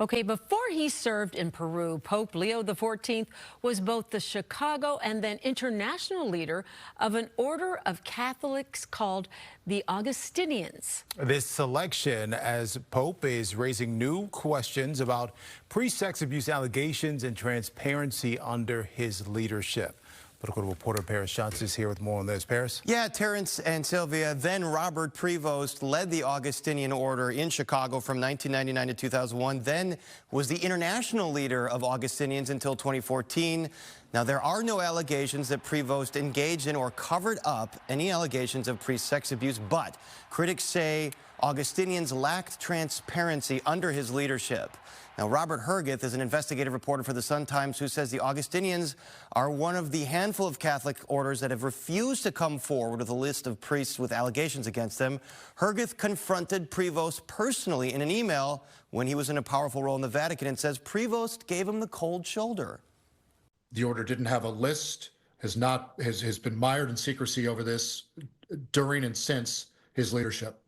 Okay, before he served in Peru, Pope Leo XIV was both the Chicago and then international leader of an order of Catholics called the Augustinians. This selection as Pope is raising new questions about pre-sex abuse allegations and transparency under his leadership. Political reporter Paris Schatz is here with more on this. Paris? Yeah, Terrence and Sylvia. Then Robert Prevost led the Augustinian order in Chicago from 1999 to 2001. Then was the international leader of Augustinians until 2014. Now, there are no allegations that Prevost engaged in or covered up any allegations of pre-sex abuse, but critics say Augustinians lacked transparency under his leadership. Now, Robert Hergeth is an investigative reporter for the Sun-Times who says the Augustinians are one of the handful of Catholic orders that have refused to come forward with a list of priests with allegations against them. Hergeth confronted Prevost personally in an email when he was in a powerful role in the Vatican and says Prevost gave him the cold shoulder. The order didn't have a list, has been mired in secrecy over this during and since his leadership.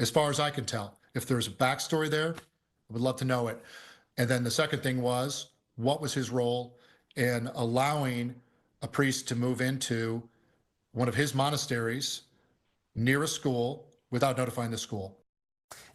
As far as I can tell, if there's a backstory there, I would love to know it. And then the second thing was, what was his role in allowing a priest to move into one of his monasteries near a school without notifying the school?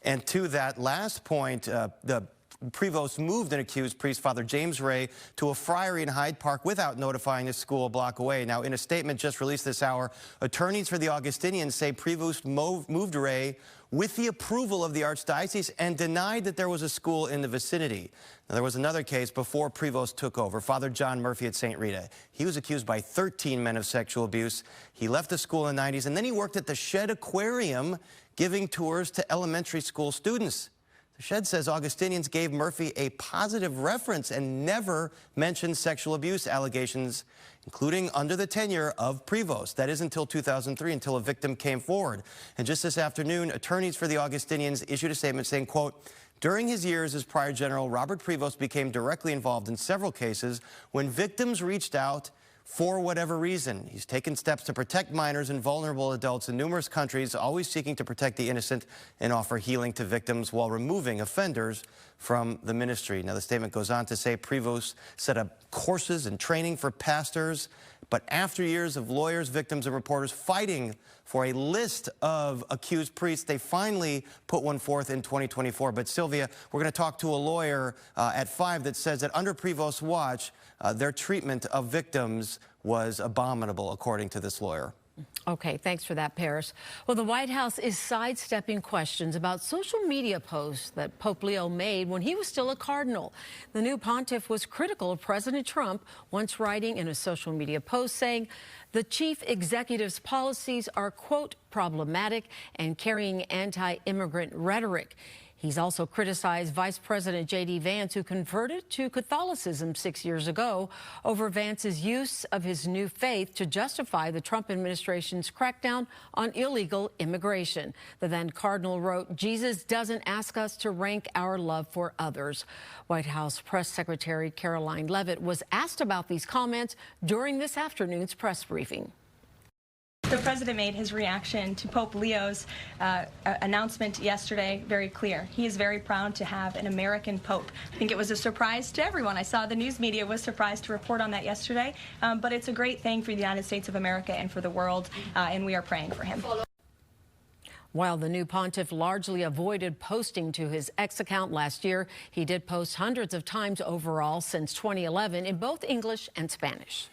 And to that last point, the Prevost moved an accused priest, Father James Ray, to a friary in Hyde Park without notifying his school a block away. Now, in a statement just released this hour, attorneys for the Augustinians say Prevost moved Ray with the approval of the Archdiocese and denied that there was a school in the vicinity. Now, there was another case before Prevost took over, Father John Murphy at St. Rita. He was accused by 13 men of sexual abuse. He left the school in the 90s, and then he worked at the Shed Aquarium, giving tours to elementary school students. The Shed says Augustinians gave Murphy a positive reference and never mentioned sexual abuse allegations, including under the tenure of Prevost. That is until 2003, until a victim came forward. And just this afternoon, attorneys for the Augustinians issued a statement saying, quote, during his years as Prior General, Robert Prevost became directly involved in several cases when victims reached out for whatever reason. He's taken steps to protect minors and vulnerable adults in numerous countries, always seeking to protect the innocent and offer healing to victims while removing offenders from the ministry. Now, the statement goes on to say Prevost set up courses and training for pastors, but after years of lawyers, victims, and reporters fighting for a list of accused priests, they finally put one forth in 2024. But Sylvia, we're going to talk to a lawyer at 5 that says that under Prevost's watch, their treatment of victims was abominable, according to this lawyer. Okay, thanks for that, Paris. Well, the White House is sidestepping questions about social media posts that Pope Leo made when he was still a cardinal. The new pontiff was critical of President Trump, once writing in a social media post saying the chief executive's policies are, quote, problematic and carrying anti-immigrant rhetoric. He's also criticized Vice President J.D. Vance, who converted to Catholicism 6 years ago, over Vance's use of his new faith to justify the Trump administration's crackdown on illegal immigration. The then cardinal wrote, Jesus doesn't ask us to rank our love for others. White House Press Secretary Caroline Leavitt was asked about these comments during this afternoon's press briefing. The president made his reaction to Pope Leo's announcement yesterday very clear. He is very proud to have an American pope. I think it was a surprise to everyone. I saw the news media was surprised to report on that yesterday, but it's a great thing for the United States of America and for the world, and we are praying for him. While the new pontiff largely avoided posting to his X account last year, he did post hundreds of times overall since 2011 in both English and Spanish.